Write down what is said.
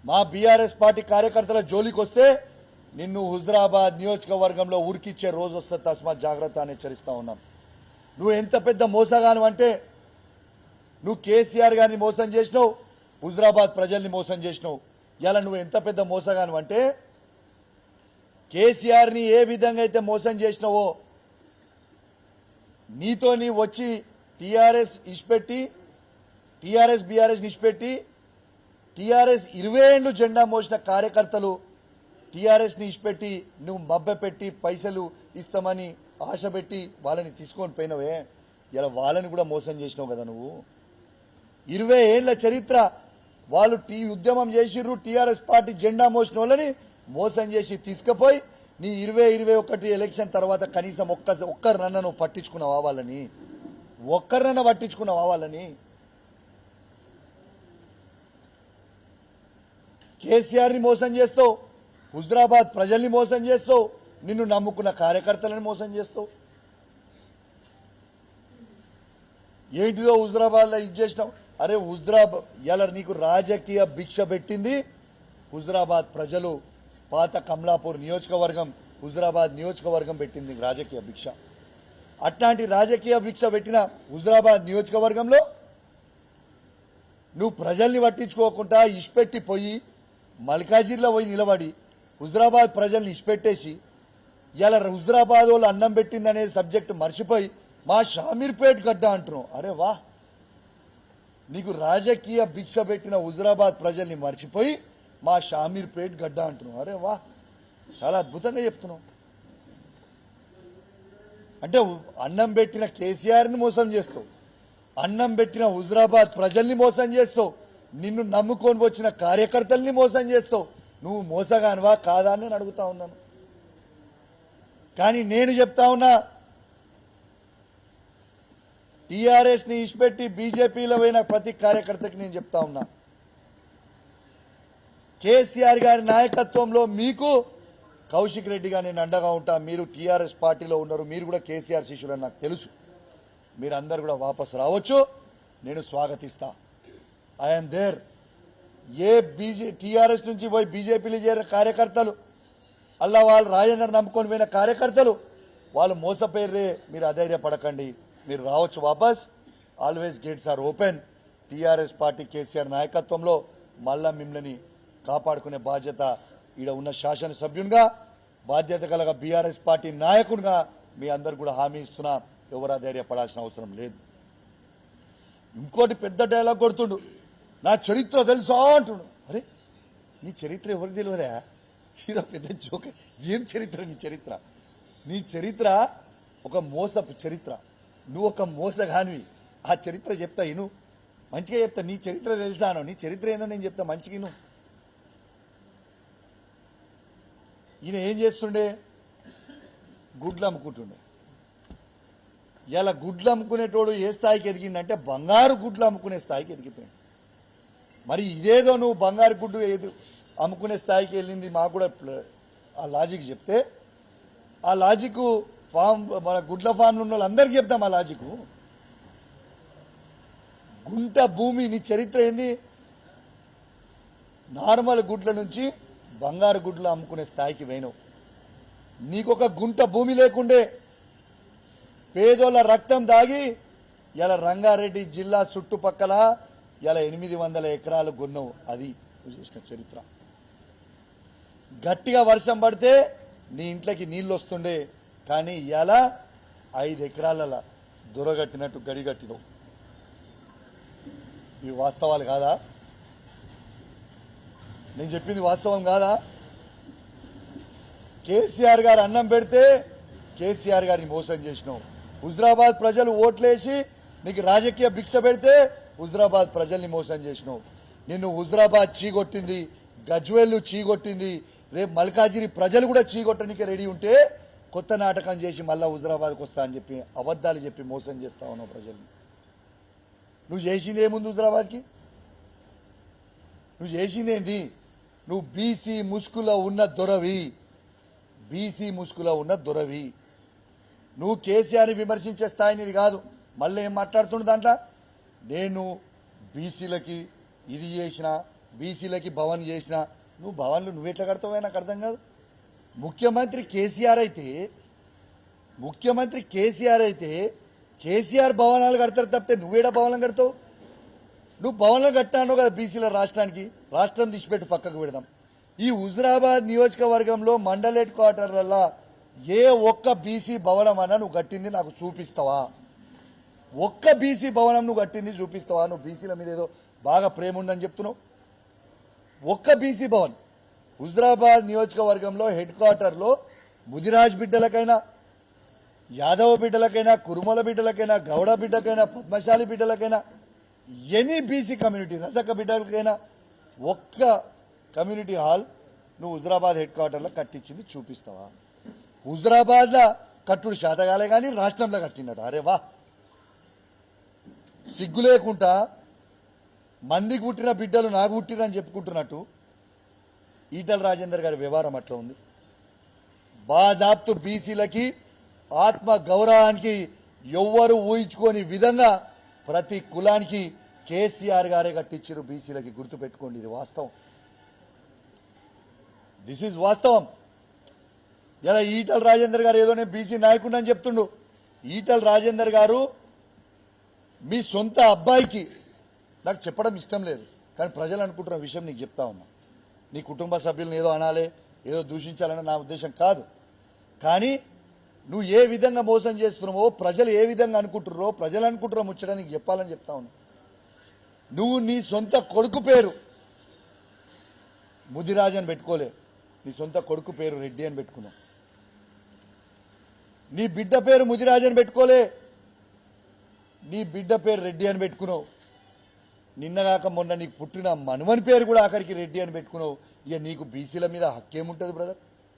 మా BRS party కార్యకర్తల జోలికి వస్తే నిన్ను హుజరాబాద్ నియోజకవర్గంలో ఉరికిచ్చే రోజు వస్తే తస్మాత్ జాగ్రత్త అని హెచ్చరిస్తా ఉన్నాం. నువ్వు ఎంత పెద్ద మోసగాను అంటే నువ్వు కేసీఆర్ గారిని మోసం చేసినావు, హుజరాబాద్ ప్రజల్ని మోసం చేసినావు. ఇలా నువ్వు ఎంత పెద్ద మోసగాను అంటే కేసీఆర్ని ఏ విధంగా అయితే మోసం చేసినావో నీతోని వచ్చి టీఆర్ఎస్ ఇష్పెట్టి టీఆర్ఎస్ బీఆర్ఎస్ నిష్పెట్టి టీఆర్ఎస్ 20 ఏళ్లు జెండా మోసిన కార్యకర్తలు టీఆర్ఎస్ ని ఇష్పెట్టి నువ్వు మబ్బెపెట్టి పైసలు ఇస్తామని ఆశ పెట్టి వాళ్ళని తీసుకొని పోయినవే, ఇలా వాళ్ళని కూడా మోసం చేసినావు కదా నువ్వు. 20 ఏళ్ల చరిత్ర వాళ్ళు ఉద్యమం చేసిర్రు, టీఆర్ఎస్ పార్టీ జెండా మోసిన వాళ్ళని మోసం చేసి తీసుకుపోయి నీ 2021 ఎలక్షన్ తర్వాత కనీసం ఒక్కరినన్నా నువ్వు పట్టించుకున్నావా వాళ్ళని? ఒక్కరినన్నా పట్టించుకున్నావా వాళ్ళని? కేసీఆర్ ని మోసం చేస్తావు, హుజరాబాద్ ప్రజల్ని మోసం చేస్తావు, నిన్ను నమ్ముకున్న కార్యకర్తలను మోసం చేస్తావు. ఏంటిదో హుజరాబాద్ లో ఇది చేసినావు. అరే హుజరాబాద్ ఇలా నీకు రాజకీయ భిక్ష పెట్టింది హుజరాబాద్ ప్రజలు. పాత కమలాపూర్ నియోజకవర్గం హుజరాబాద్ నియోజకవర్గం పెట్టింది రాజకీయ భిక్ష. అట్లాంటి రాజకీయ భిక్ష పెట్టిన హుజరాబాద్ నియోజకవర్గంలో నువ్వు ప్రజల్ని పట్టించుకోకుండా ఇష్పెట్టి పోయి మల్కాజిర్లో పోయి నిలబడి హుజరాబాద్ ప్రజల్ని ఇష్పెట్టేసి ఇలా హుజరాబాద్ వాళ్ళు అన్నం పెట్టిందనే సబ్జెక్టు మర్చిపోయి మా షామీర్పేట్ గడ్డ అంటున్నావు. అరే వా, నీకు రాజకీయ భిక్ష పెట్టిన హుజరాబాద్ ప్రజల్ని మర్చిపోయి మా షామీర్పేట్ గడ్డ అంటున్నావు. అరే వా, చాలా అద్భుతంగా చెప్తున్నావు. అంటే అన్నం పెట్టిన కేసీఆర్ని మోసం చేస్తావు, అన్నం పెట్టిన హుజరాబాద్ ప్రజల్ని మోసం చేస్తావు, నిన్ను నమ్ముకొని వచ్చిన కార్యకర్తల్ని మోసం చేస్తావు. నువ్వు మోసగానివా కాదా అని నేను అడుగుతా ఉన్నాను. కానీ నేను చెప్తా ఉన్నా, టీఆర్ఎస్ ని ఇష్పెట్టి బీజేపీలో పోయిన ప్రతి కార్యకర్తకి నేను చెప్తా ఉన్నా, కేసీఆర్ గారి నాయకత్వంలో మీకు కౌశిక్ రెడ్డిగా నేను అండగా ఉంటా. మీరు టీఆర్ఎస్ పార్టీలో ఉన్నారు, మీరు కూడా కేసీఆర్ శిష్యులని నాకు తెలుసు. మీరందరూ కూడా వాపసు రావచ్చు, నేను స్వాగతిస్తా. I'm there. ఏ టీఆర్ఎస్ నుంచి పోయి బీజేపీలో చేరిన కార్యకర్తలు, అల్లా వాళ్ళు రాజేందర్ నమ్ముకొని పోయిన కార్యకర్తలు వాళ్ళు మోసపోయిర్రే, మీరు అధైర్యపడకండి, మీరు రావచ్చు వాపస్. Always gates are open. TRS party KCR నాయకత్వంలో మళ్ళా మిమ్మల్ని కాపాడుకునే బాధ్యత ఈడ ఉన్న శాసనసభ్యునిగా, బాధ్యత కలగా బీఆర్ఎస్ పార్టీ నాయకుడిగా మీ అందరు కూడా హామీ ఇస్తున్నా. ఎవరు అధైర్యపడాల్సిన అవసరం లేదు. ఇంకోటి పెద్ద డైలాగ్ కొడుతుండు, నా చరిత్ర తెలుసా అంటుండు. అరే నీ చరిత్ర ఎవరికి తెలియదా? ఇదో పెద్ద జోక. ఏం చరిత్ర నీ చరిత్ర? నీ చరిత్ర ఒక మోసపు చరిత్ర. నువ్వు ఒక మోసగానివి. ఆ చరిత్ర చెప్తా ఇను, మంచిగా చెప్తా. నీ చరిత్ర తెలుసాను, నీ చరిత్ర ఏందో నేను చెప్తా మంచిగా ఇను. ఈయన ఏం చేస్తుండే? గుడ్లు అమ్ముకుంటుండే. ఇలా గుడ్లు అమ్ముకునేటోడు ఏ స్థాయికి ఎదిగిందంటే బంగారు గుడ్లు అమ్ముకునే స్థాయికి ఎదిగిపోయాడు. మరి ఇదేదో నువ్వు బంగారు గుడ్డు అమ్ముకునే స్థాయికి వెళ్ళింది మాకు కూడా ఆ లాజిక్ చెప్తే, ఆ లాజిక్ ఫామ్ మన గుడ్ల ఫామ్లు ఉన్న వాళ్ళందరికీ చెప్తాం. ఆ లాజిక్ గుంట భూమి. నీ చరిత్ర ఏంది? నార్మల్ గుడ్ల నుంచి బంగారు గుడ్లు అమ్ముకునే స్థాయికి పోయినావు. నీకొక గుంట భూమి లేకుండే పేదోళ్ళ రక్తం దాగి ఇలా రంగారెడ్డి జిల్లా చుట్టుపక్కల ఇలా 800 ఎకరాలు కొన్నావు. అది నువ్వు చేసిన చరిత్ర. గట్టిగా వర్షం పడితే నీ ఇంట్లోకి నీళ్లు వస్తుండే, కానీ ఇలా 5 ఎకరాల దొరగట్టినట్టు గడిగట్టినావు. ఇవి వాస్తవాలు కాదా? నేను చెప్పింది వాస్తవం కాదా? కేసీఆర్ గారు అన్నం పెడితే కేసీఆర్ గారిని మోసం చేసినావు. హుజరాబాద్ ప్రజలు ఓట్లేసి నీకు రాజకీయ భిక్ష పెడితే హుజరాబాద్ ప్రజల్ని మోసం చేసినావు. నిన్ను హుజరాబాద్ చీగొట్టింది, గజ్వేల్ చీగొట్టింది, రేపు మల్కాజిరి ప్రజలు కూడా చీగొట్టడానికి రెడీ ఉంటే కొత్త నాటకం చేసి మళ్ళా హుజరాబాద్కి వస్తా అని చెప్పి అబద్దాలు చెప్పి మోసం చేస్తా ఉన్నావు ప్రజల్ని. నువ్వు చేసింది ఏముంది హుజరాబాద్కి? నువ్వు చేసిందేంది? నువ్వు బీసీ ముసుగులో ఉన్న దొరవి, బీసీ ముసుగులో ఉన్న దొరవి. నువ్వు కేసీఆర్ని విమర్శించే స్థాయి నీది కాదు. మళ్ళీ ఏం మాట్లాడుతుండే దాంట్లో? నేను బీసీలకి ఇది చేసిన, బీసీలకి భవన్ చేసిన నువ్వు భవన్లు నువ్వెట్లా కడతావో నాకు అర్థం కాదు. ముఖ్యమంత్రి కేసీఆర్ అయితే కేసీఆర్ భవనాలు కడతారు తప్పితే నువ్వేడా భవనం కడతావు? నువ్వు భవనాలు కట్టాను కదా బీసీల రాష్ట్రానికి. రాష్ట్రం తీసిపెట్టి పక్కకు పెడదాం. ఈ హుజురాబాద్ నియోజకవర్గంలో మండల్ హెడ్ క్వార్టర్లలో ఏ ఒక్క బీసీ భవనం అన్నా నువ్వు కట్టింది నాకు చూపిస్తావా? ఒక్క బీసీ భవనం నువ్వు కట్టింది చూపిస్తావా? నువ్వు బీసీల మీద ఏదో బాగా ప్రేమ ఉందని చెప్తున్నావు. ఒక్క బీసీ భవన్ హుజురాబాద్ నియోజకవర్గంలో హెడ్ క్వార్టర్లో ముదిరాజ్ బిడ్డలకైనా, యాదవ బిడ్డలకైనా, కురుమల బిడ్డలకైనా, గౌడ బిడ్డకైనా, పద్మశాలి బిడ్డలకైనా, ఎనీ బీసీ కమ్యూనిటీ రజక బిడ్డలకైనా ఒక్క కమ్యూనిటీ హాల్ నువ్వు హుజురాబాద్ హెడ్ క్వార్టర్లో కట్టించింది చూపిస్తావా? హుజురాబాద్లో కట్టుడు శాతగాలే కానీ రాష్ట్రంలో కట్టినట్టు. అరే వా, సిగ్గు లేకుండా మందికి పుట్టిన బిడ్డలు నాకు పుట్టిరని చెప్పుకుంటున్నట్టు ఈటల రాజేందర్ గారి వ్యవహారం అట్లా ఉంది. బాజాప్తు బీసీలకి ఆత్మ గౌరవానికి ఎవ్వరు ఊహించుకోని విధంగా ప్రతి కులానికి కేసీఆర్ గారే కట్టించారు బీసీలకి. గుర్తుపెట్టుకోండి, ఇది వాస్తవం. దిస్ ఈజ్ వాస్తవం. ఇలా ఈటల రాజేందర్ గారు ఏదో నేను బీసీ నాయకుడు అని చెప్తుండు. ఈటల రాజేందర్ గారు మీ సొంత అబ్బాయికి నాకు చెప్పడం ఇష్టం లేదు, కానీ ప్రజలు అనుకుంటున్న విషయం నీకు చెప్తా ఉన్నా. నీ కుటుంబ సభ్యులను ఏదో అనాలి, ఏదో దూషించాలని నా ఉద్దేశం కాదు. కానీ నువ్వు ఏ విధంగా మోసం చేస్తున్నావో, ప్రజలు ఏ విధంగా అనుకుంటున్నారో, ప్రజలు అనుకుంటున్నా ముచ్చట నీకు చెప్పాలని చెప్తా ఉన్నా. నువ్వు నీ సొంత కొడుకు పేరు ముదిరాజ్ అని పెట్టుకోలే, నీ సొంత కొడుకు పేరు రెడ్డి అని పెట్టుకున్నావు. నీ బిడ్డ పేరు ముదిరాజ్ అని పెట్టుకోలే, నీ బిడ్డ పేరు రెడ్డి అని పెట్టుకున్నావు. నిన్నగాక మొన్న నీకు పుట్టిన మనవని పేరు కూడా ఆఖరికి రెడ్డి అని పెట్టుకున్నావు. ఇక నీకు బీసీల మీద హక్కేముంటుంది బ్రదర్?